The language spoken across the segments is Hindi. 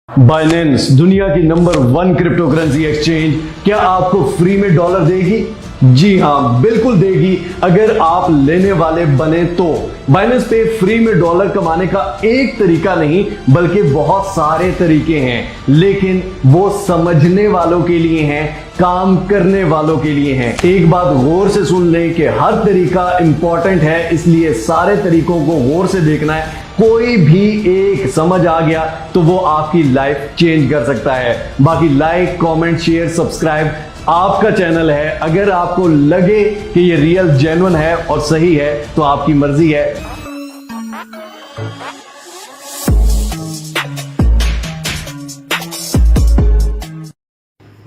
बाइनेंस दुनिया की नंबर 1 क्रिप्टो करेंसी एक्सचेंज क्या आपको फ्री में डॉलर देगी? जी हां, बिल्कुल देगी अगर आप लेने वाले बने तो। बाइनेंस पे फ्री में डॉलर कमाने का एक तरीका नहीं बल्कि बहुत सारे तरीके हैं, लेकिन वो समझने वालों के लिए हैं, काम करने वालों के लिए हैं। एक बात गौर से सुन लें कि हर तरीका इंपॉर्टेंट है, इसलिए सारे तरीकों को गौर से देखना है। कोई भी एक समझ आ गया तो वो आपकी लाइफ चेंज कर सकता है। बाकी लाइक, कमेंट, शेयर, सब्सक्राइब आपका चैनल है। अगर आपको लगे कि ये रियल जेन्युइन है और सही है तो आपकी मर्जी है।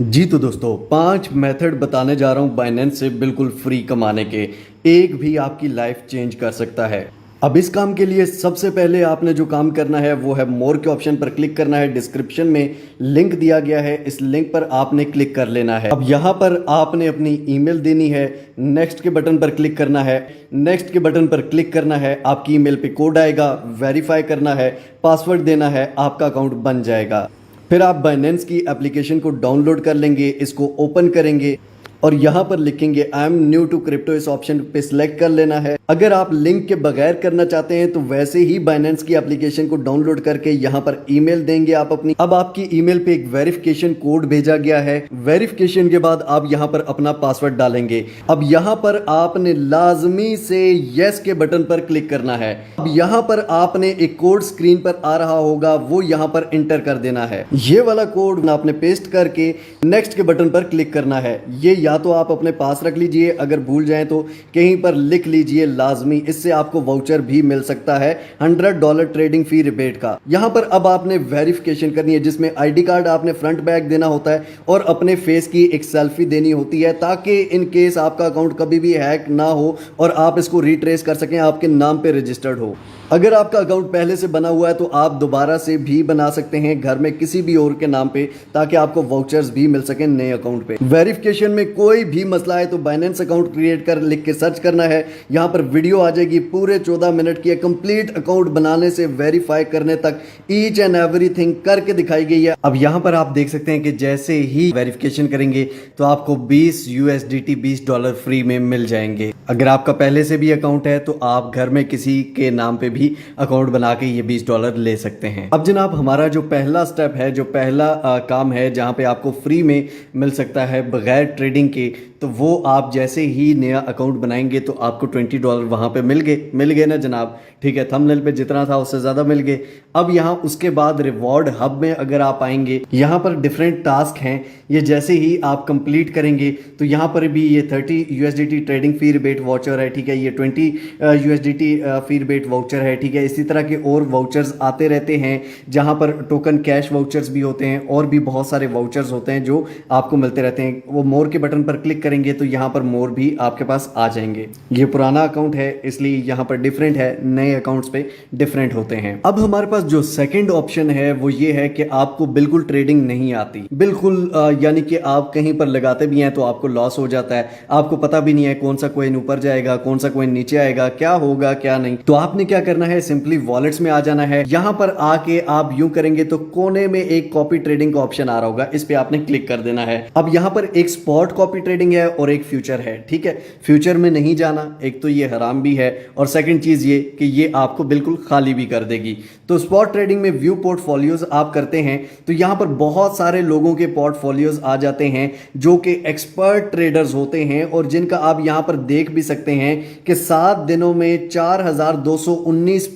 जी तो दोस्तों, 5 मेथड बताने जा रहा हूं बाइनेंस से बिल्कुल फ्री कमाने के। एक भी आपकी लाइफ चेंज कर सकता है। अब इस काम के लिए सबसे पहले आपने जो काम करना है वो है मोर के ऑप्शन पर क्लिक करना है। डिस्क्रिप्शन में लिंक दिया गया है, इस लिंक पर आपने क्लिक कर लेना है। अब यहाँ पर आपने अपनी ईमेल देनी है। नेक्स्ट के बटन पर क्लिक करना है। नेक्स्ट के बटन पर क्लिक करना है, आपकी ईमेल पे कोड आएगा, वेरीफाई करना है, पासवर्ड देना है, आपका अकाउंट बन जाएगा। फिर आप बाइनेंस की एप्लीकेशन को डाउनलोड कर लेंगे, इसको ओपन करेंगे और यहाँ पर लिखेंगे I am new to crypto. इस ऑप्शन पे सिलेक्ट कर लेना है। अगर आप लिंक के बगैर करना चाहते हैं तो वैसे ही बाइनेंस की एप्लीकेशन को डाउनलोड करके यहाँ पर ईमेल देंगे आप अपनी। अब आपकी ईमेल पे एक वेरिफिकेशन कोड भेजा गया है। वेरिफिकेशन के बाद आप यहाँ पर अपना पासवर्ड डालेंगे। अब यहाँ पर आपने लाजमी से यस के बटन पर क्लिक करना है। अब यहाँ पर आपने एक कोड स्क्रीन पर आ रहा होगा, वो यहाँ पर इंटर कर देना है। ये वाला कोड आपने पेस्ट करके नेक्स्ट के बटन पर क्लिक करना है। ये या तो आप अपने पास रख लीजिए, अगर भूल जाएं तो कहीं पर लिख लीजिए लाजमी। इससे आपको वाउचर भी मिल सकता है $100 ट्रेडिंग फी रिबेट का। यहां पर अब आपने वेरिफिकेशन करनी है, जिसमें आईडी कार्ड आपने फ्रंट बैक देना होता है और अपने फेस की एक सेल्फी देनी होती है, ताकि इन केस आपका अकाउंट कभी भी हैक ना हो और आप इसको रिट्रेस कर सकें, आपके नाम पे रजिस्टर्ड हो। अगर आपका अकाउंट पहले से बना हुआ है तो आप दोबारा से भी बना सकते हैं घर में किसी भी और के नाम पे, ताकि आपको वाउचर्स भी मिल सकें नए अकाउंट पे। वेरिफिकेशन में कोई भी मसला है तो बाइनेंस अकाउंट क्रिएट कर लिख के सर्च करना है। यहाँ पर वीडियो आ जाएगी पूरे 14 मिनट की, कंप्लीट अकाउंट बनाने से वेरीफाई करने तक ईच एंड एवरीथिंग करके दिखाई गई है। अब यहाँ पर आप देख सकते हैं कि जैसे ही वेरिफिकेशन करेंगे तो आपको 20 USDT $20 फ्री में मिल जाएंगे। अगर आपका पहले से भी अकाउंट है तो आप घर में किसी के नाम पे भी अकाउंट बना के ये $20 ले सकते हैं। अब जनाब, हमारा जो पहला स्टेप है, जो पहला काम है जहां पे आपको फ्री में मिल सकता है बगैर ट्रेडिंग के, तो वो आप जैसे ही नया अकाउंट बनाएंगे तो आपको $20 वहां पे मिल गए ना जनाब। ठीक है, थंबनेल पे जितना था उससे ज्यादा मिल गए। अब यहाँ उसके बाद रिवॉर्ड हब में अगर आप आएंगे, यहाँ पर डिफरेंट टास्क हैं। ये जैसे ही आप कंप्लीट करेंगे तो यहाँ पर भी ये 30 USDT ट्रेडिंग फी रिबेट वाउचर है। ठीक है, ये 20 USDT फी रिबेट वाउचर है। ठीक है, इसी तरह के और वाउचर्स आते रहते हैं, जहाँ पर टोकन कैश वाउचर्स भी होते हैं और भी बहुत सारे वाउचर्स होते हैं जो आपको मिलते रहते हैं। वो मोर के बटन पर क्लिक करेंगे तो यहाँ पर मोर भी आपके पास आ जाएंगे। ये पुराना अकाउंट है इसलिए यहाँ पर डिफरेंट है, नए अकाउंट्स पे डिफरेंट होते हैं। अब हमारे पास जो सेकंड ऑप्शन है वो ये है कि आपको बिल्कुल ट्रेडिंग नहीं आती, बिल्कुल यानी कि आप कहीं पर लगाते भी हैं तो आपको लॉस हो जाता है। आपको पता भी नहीं है कौन सा कॉइन ऊपर जाएगा, कौन सा कॉइन नीचे आएगा, क्या होगा क्या नहीं। तो आपने क्या करना है, सिंपली वॉलेट्स में आ जाना है। यहां पर आके आप यूं करेंगे तो कोने में एक कॉपी ट्रेडिंग का ऑप्शन आ रहा होगा, इस पे आपने क्लिक कर देना है। अब यहां पर एक स्पॉट कॉपी ट्रेडिंग है और एक फ्यूचर है। ठीक है, फ्यूचर में नहीं जाना, एक तो ये हराम भी है और सेकंड चीज ये कि ये आपको बिल्कुल खाली भी कर देगी। तो स्पॉट ट्रेडिंग में व्यू पोर्टफोलियोज आप करते हैं तो यहां पर बहुत सारे लोगों के पोर्टफोलियोज आ जाते हैं जो कि एक्सपर्ट ट्रेडर्स होते हैं और जिनका आप यहां पर देख भी सकते हैं कि 7 दिनों में $4219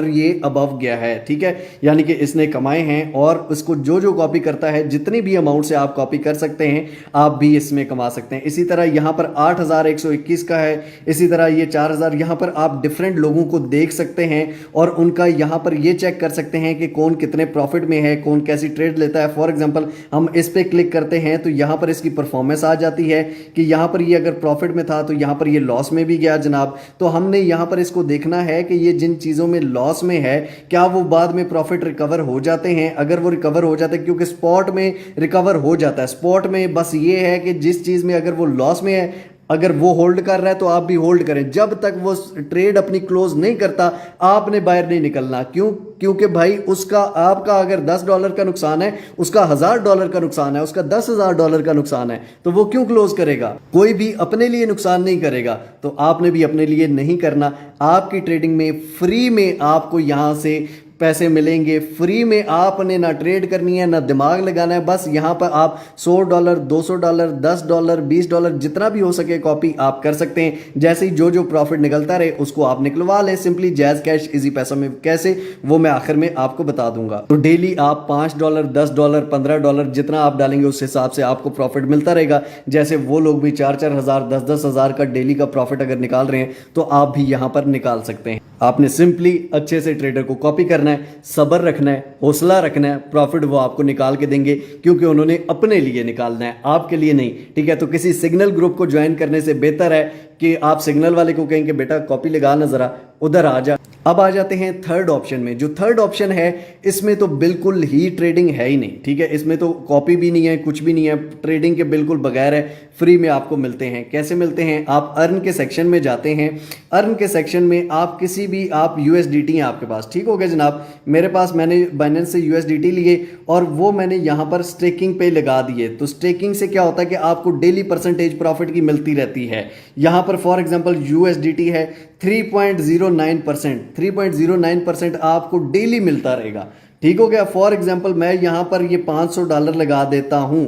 ये अबव गया है। ठीक है, यानी कि इसने कमाए हैं और उसको जो कॉपी करता है, जितनी भी अमाउंट से आप कॉपी कर सकते हैं आप भी इसमें कमा सकते हैं। इसी तरह यहां पर 8121 का है, इसी तरह ये 4000। यहां पर आप डिफरेंट लोगों को देख सकते हैं और उनका यहां पर ये चेक कर सकते हैं कि कौन कितने प्रॉफिट में है, कौन कैसी ट्रेड लेता है। फॉर एग्जांपल हम इस पे क्लिक करते हैं तो यहां पर इसकी परफॉर्मेंस आ जाती है कि यहां पर ये अगर प्रॉफिट में था तो यहां पर ये लॉस में भी गया जनाब। तो हमने यहां पर इसको देखना है कि ये जिन चीजों में लॉस में है क्या वो बाद में प्रॉफिट रिकवर हो जाते हैं। अगर वो रिकवर हो जाते हैं, क्योंकि स्पॉट में रिकवर हो जाता है, स्पॉट में बस ये है कि जिस चीज में अगर वो लॉस में है अगर वो होल्ड कर रहा है तो आप भी होल्ड करें, जब तक वो ट्रेड अपनी क्लोज नहीं करता आपने बाहर नहीं निकलना। क्यों? क्योंकि भाई उसका आपका अगर $10 का नुकसान है, उसका $1000 का नुकसान है, उसका $10,000 का नुकसान है, तो वो क्यों क्लोज करेगा? कोई भी अपने लिए नुकसान नहीं करेगा, तो आपने भी अपने लिए नहीं करना। आपकी ट्रेडिंग में फ्री में आपको यहां से पैसे मिलेंगे, फ्री में आपने ना ट्रेड करनी है ना दिमाग लगाना है। बस यहाँ पर आप $100, $200, $10, $20 जितना भी हो सके कॉपी आप कर सकते हैं। जैसे ही जो जो प्रॉफिट निकलता रहे उसको आप निकलवा लें सिंपली जैज कैश इजी पैसा में। कैसे, वो मैं आखिर में आपको बता दूंगा। तो डेली आप $5, $10, $15 जितना आप डालेंगे उस हिसाब से आपको प्रॉफिट मिलता रहेगा। जैसे वो लोग भी 4-4 हज़ार 10-10 हज़ार का डेली का प्रॉफिट अगर निकाल रहे हैं तो आप भी यहाँ पर निकाल सकते हैं। आपने सिंपली अच्छे से ट्रेडर को कॉपी करना है, सब्र रखना है, हौसला रखना है, प्रॉफिट वो आपको निकाल के देंगे क्योंकि उन्होंने अपने लिए निकालना है, आपके लिए नहीं। ठीक है, तो किसी सिग्नल ग्रुप को ज्वाइन करने से बेहतर है कि आप सिग्नल वाले को कहेंगे बेटा कॉपी लगा ना जरा, उधर आ जा। अब आ जाते हैं थर्ड ऑप्शन में। जो थर्ड ऑप्शन है इसमें तो बिल्कुल ही ट्रेडिंग है ही नहीं। ठीक है, इसमें तो कॉपी भी नहीं है, कुछ भी नहीं है, ट्रेडिंग के बिल्कुल बगैर है, फ्री में आपको मिलते हैं। कैसे मिलते हैं? आप अर्न के सेक्शन में जाते हैं। अर्न के सेक्शन में आप किसी भी आप USDT हैं आपके पास, ठीक हो गया जनाब। मेरे पास मैंने बाइनेंस से USDT लिए और वो मैंने यहाँ पर स्टेकिंग पे लगा दिए। तो स्टेकिंग से क्या होता है कि आपको डेली परसेंटेज प्रॉफिट की मिलती रहती है। यहाँ पर फॉर एग्जांपल USDT है 3.09%, 3.09% आपको डेली मिलता रहेगा। ठीक हो गया। फॉर एग्जांपल मैं यहाँ पर ये $500 लगा देता हूँ।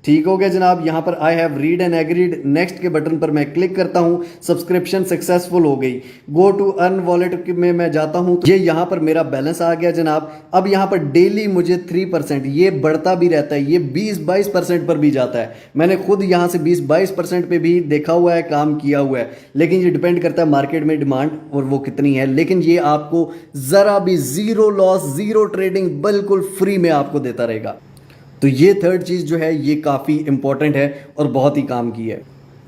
ठीक हो गया जनाब। यहाँ पर I have read and agreed, next के बटन पर मैं क्लिक करता हूँ, सब्सक्रिप्शन सक्सेसफुल हो गई। गो टू अर्न वॉलेट में मैं जाता हूँ, तो ये यहाँ पर मेरा बैलेंस आ गया जनाब। अब यहाँ पर डेली मुझे 3%, ये बढ़ता भी रहता है, ये 20-22% पर भी जाता है। मैंने खुद यहाँ से 20-22% पे भी देखा हुआ है, काम किया हुआ है। लेकिन ये डिपेंड करता है मार्केट में डिमांड और वो कितनी है। लेकिन ये आपको जरा भी जीरो लॉस, जीरो ट्रेडिंग, बिल्कुल फ्री में आपको देता रहेगा। तो ये थर्ड चीज़ जो है ये काफ़ी इंपॉर्टेंट है और बहुत ही काम की है।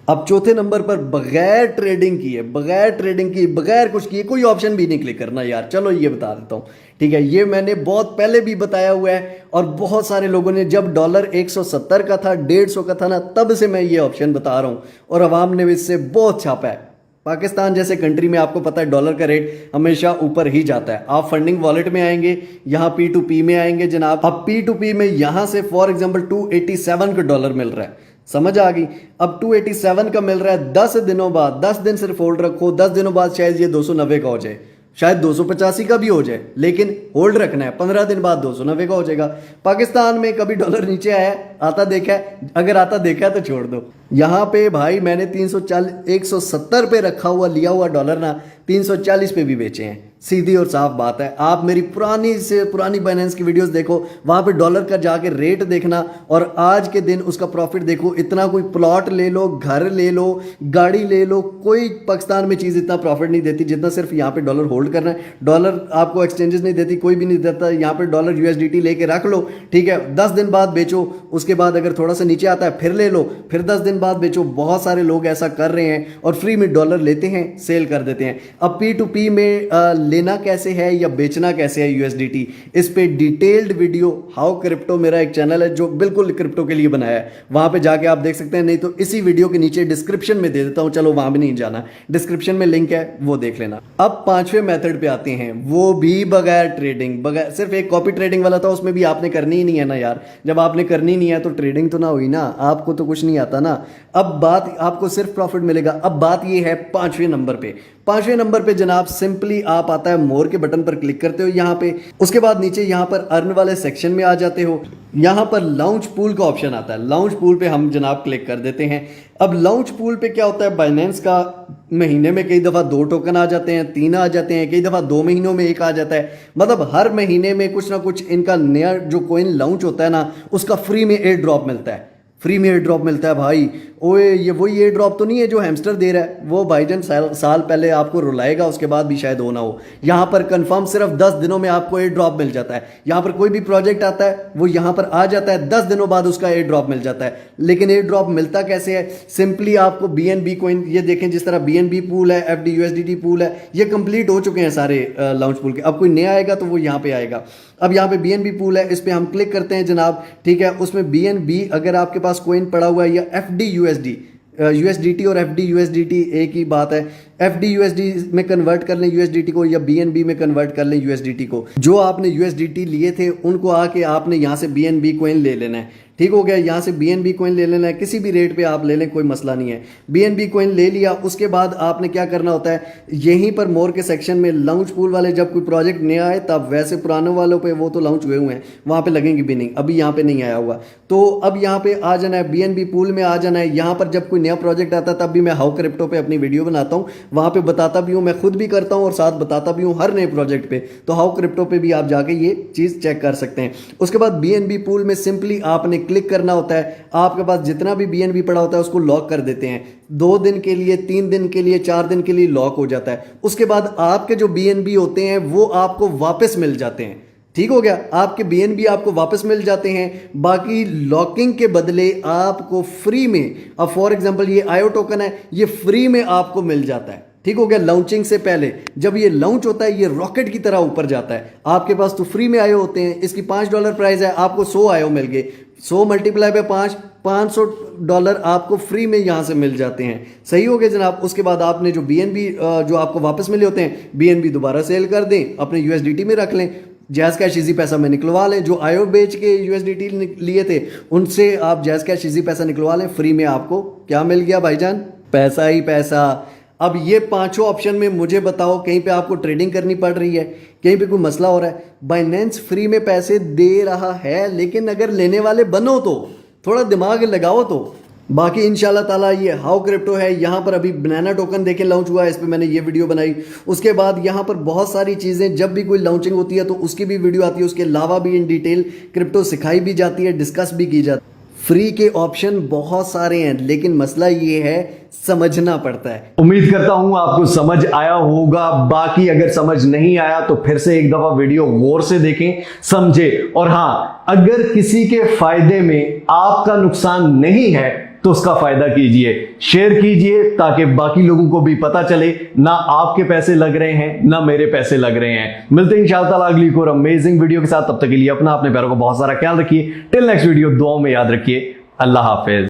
अब चौथे नंबर पर बगैर ट्रेडिंग किए, बगैर ट्रेडिंग की, बगैर कुछ किए, कोई ऑप्शन भी नहीं क्लिक करना यार। चलो ये बता देता हूँ। ठीक है, ये मैंने बहुत पहले भी बताया हुआ है और बहुत सारे लोगों ने, जब डॉलर 170 का था, 150 का था ना, तब से मैं ये ऑप्शन बता रहा हूँ और अवाम ने इससे बहुत छापा है। पाकिस्तान जैसे कंट्री में आपको पता है डॉलर का रेट हमेशा ऊपर ही जाता है। आप फंडिंग वॉलेट में आएंगे, यहाँ P2P में आएंगे जनाब। अब P2P में यहाँ से फॉर एग्जांपल 287 का डॉलर मिल रहा है, समझ आ गई। अब 287 का मिल रहा है, 10 दिनों बाद, 10 दिन सिर्फ होल्ड रखो, 10 दिनों बाद शायद ये 290 का हो जाए, शायद 285 का भी हो जाए, लेकिन होल्ड रखना है। 15 दिन बाद 290 का हो जाएगा। पाकिस्तान में कभी डॉलर नीचे आया आता देखा है? अगर आता देखा है तो छोड़ दो। यहाँ पे भाई मैंने 340 170 पे रखा हुआ लिया हुआ डॉलर ना 340 पे भी बेचे हैं। सीधी और साफ बात है। आप मेरी पुरानी से पुरानी बाइनेंस की वीडियोस देखो, वहां पे डॉलर का जाके रेट देखना और आज के दिन उसका प्रॉफिट देखो। इतना कोई प्लॉट ले लो, घर ले लो, गाड़ी ले लो, कोई पाकिस्तान में चीज़ इतना प्रॉफिट नहीं देती जितना सिर्फ यहाँ पे डॉलर होल्ड करना है। डॉलर आपको एक्सचेंजेस नहीं देती, कोई भी नहीं देता। यहाँ पे डॉलर USDT लेके रख लो, ठीक है, 10 दिन बाद बेचो, उसके बाद अगर थोड़ा सा नीचे आता है फिर ले लो, फिर 10 दिन बाद बेचो। बहुत सारे लोग ऐसा कर रहे हैं और फ्री में डॉलर लेते हैं, सेल कर देते हैं। अब P2P में लेना कैसे है या बेचना कैसे है USDT, इस पे डिटेल्ड वीडियो हाउ क्रिप्टो, मेरा एक चैनल है जो बिल्कुल क्रिप्टो के लिए बनाया है, वहां पे जाके आप देख सकते हैं। नहीं तो इसी वीडियो के नीचे डिस्क्रिप्शन में दे देता हूं, चलो वहां भी नहीं जाना, डिस्क्रिप्शन में लिंक है, वो देख लेना। अब पांचवें मेथड पे आते हैं, वो भी बगैर ट्रेडिंग, बगैर सिर्फ एक कॉपी ट्रेडिंग वाला था, उसमें भी आपने करनी ही नहीं है ना यार। जब आपने करनी नहीं है तो ट्रेडिंग तो ना हुई ना, आपको तो कुछ नहीं आता ना। अब बात आपको सिर्फ प्रॉफिट मिलेगा। अब बात ये है पांचवें नंबर पे। पांचवें नंबर पे जनाब सिंपली आप आता है मोर के बटन पर क्लिक करते हो यहाँ पे, उसके बाद नीचे यहाँ पर अर्न वाले सेक्शन में आ जाते हो। यहाँ पर लॉन्च पूल का ऑप्शन आता है, लॉन्च पूल पे हम जनाब क्लिक कर देते हैं। अब लॉन्च पूल पे क्या होता है, बाइनेंस का महीने में कई दफ़ा 2 टोकन आ जाते हैं, 3 आ जाते हैं, कई दफ़ा 2 महीनों में 1 आ जाता है। मतलब हर महीने में कुछ ना कुछ इनका नया जो कोइन लॉन्च होता है ना, उसका फ्री में एयर ड्रॉप मिलता है, फ्री में एयर ड्रॉप मिलता है भाई। ओए ये वही एयर ड्रॉप तो नहीं है जो हैमस्टर दे रहा है, वो भाईजान साल पहले आपको रुलाएगा, उसके बाद भी शायद होना हो। यहाँ पर कंफर्म सिर्फ 10 दिनों में आपको एयर ड्रॉप मिल जाता है। यहाँ पर कोई भी प्रोजेक्ट आता है वो यहाँ पर आ जाता है, 10 दिनों बाद उसका एयर ड्रॉप मिल जाता है। लेकिन एयर ड्रॉप मिलता कैसे है, सिंपली आपको BNB कोइन, ये देखें जिस तरह BNB पूल है, FD USDT पूल है, ये कंप्लीट हो चुके हैं सारे लॉन्च पूल के। अब कोई नया आएगा तो वो यहाँ पे आएगा। अब यहाँ पे BNB पूल है, इस पर हम क्लिक करते हैं जनाब, ठीक है। उसमें BNB अगर आपके पास कोइन पड़ा हुआ है या FD USD, USDT और FD USDT एक ही बात है। FD USD में कन्वर्ट कर लें USDT को, या BNB में कन्वर्ट कर लें USDT को। जो आपने USDT लिए थे उनको आके आपने यहाँ से BNB कॉइन ले लेना है, ठीक हो गया। यहाँ से BNB कॉइन ले लेना है, किसी भी रेट पे आप ले लें, कोई मसला नहीं है। BNB कॉइन ले लिया, उसके बाद आपने क्या करना होता है, यहीं पर मोर के सेक्शन में लॉन्च पूल वाले जब कोई प्रोजेक्ट नया आए तब, वैसे पुराने वालों पे वो तो लॉन्च हुए हुए हैं, वहाँ पे लगेंगे भी नहीं, अभी यहाँ पे नहीं आया हुआ। तो अब यहाँ पे आ जाना है, BNB पूल में आ जाना है। यहाँ पर जब कोई नया प्रोजेक्ट आता है तब भी मैं हाउ क्रिप्टो पे अपनी वीडियो बनाता हूँ, वहाँ पे बताता भी हूँ, मैं खुद भी करता हूँ और साथ बताता भी हूँ हर नए प्रोजेक्ट पे। तो हाउ क्रिप्टो पे भी आप जाके ये चीज़ चेक कर सकते हैं। उसके बाद BNB पूल में सिंपली आपने क्लिक करना होता है। आपके पास जितना भी BNB पड़ा होता है उसको लॉक कर देते हैं, 2 दिन के लिए, 3 दिन के लिए, 4 दिन के लिए लॉक हो जाता है। उसके बाद आपके जो BNB होते हैं वो आपको वापस मिल जाते हैं, ठीक हो गया। आपके BNB आपको वापस मिल जाते हैं। बाकी लॉकिंग के बदले आपको फ्री में, अब फॉर एग्जांपल ये IO टोकन है, ये फ्री में आपको मिल जाता है, ठीक हो गया। लॉन्चिंग से पहले जब ये लॉन्च होता है ये रॉकेट की तरह ऊपर जाता है। आपके पास तो फ्री में IO होते हैं, इसकी $5 प्राइस है, आपको 100 IO मिल गए, 100 मल्टीप्लाई बाय 5, $500 आपको फ्री में यहाँ से मिल जाते हैं, सही हो गया जनाब। उसके बाद आपने जो BNB जो आपको वापस मिले होते हैं, BNB दोबारा सेल कर दें, अपने USDT में रख लें, जैज़ कैश इजी पैसा में निकलवा लें। जो IO बेच के USDT लिए थे उनसे आप जैज़ कैश इजी पैसा निकलवा लें, फ्री में आपको क्या मिल गया भाईजान, पैसा ही पैसा। अब ये 5 ऑप्शन में मुझे बताओ, कहीं पे आपको ट्रेडिंग करनी पड़ रही है, कहीं पे कोई मसला हो रहा है। बाइनेंस फ्री में पैसे दे रहा है, लेकिन अगर लेने वाले बनो तो थोड़ा दिमाग लगाओ तो। बाकी इंशाल्लाह ताला ये हाउ क्रिप्टो है। यहाँ पर अभी बनाना टोकन देखें लॉन्च हुआ है, इस पर मैंने ये वीडियो बनाई। उसके बाद यहाँ पर बहुत सारी चीज़ें, जब भी कोई लॉन्चिंग होती है तो उसकी भी वीडियो आती है, उसके अलावा भी इन डिटेल क्रिप्टो सिखाई भी जाती है, डिस्कस भी की जाती है। फ्री के ऑप्शन बहुत सारे हैं, लेकिन मसला ये है समझना पड़ता है। उम्मीद करता हूं आपको समझ आया होगा। बाकी अगर समझ नहीं आया तो फिर से एक दफा वीडियो गौर से देखें, समझे। और हां, अगर किसी के फायदे में आपका नुकसान नहीं है तो उसका फायदा कीजिए, शेयर कीजिए, ताकि बाकी लोगों को भी पता चले ना आपके पैसे लग रहे हैं ना मेरे पैसे लग रहे हैं। मिलते हैं इंशाअल्लाह अगली एक और अमेजिंग वीडियो के साथ। तब तक के लिए अपने प्यारों को बहुत सारा ख्याल रखिए। टिल नेक्स्ट वीडियो, दुआओं में याद रखिए। अल्लाह हाफिज।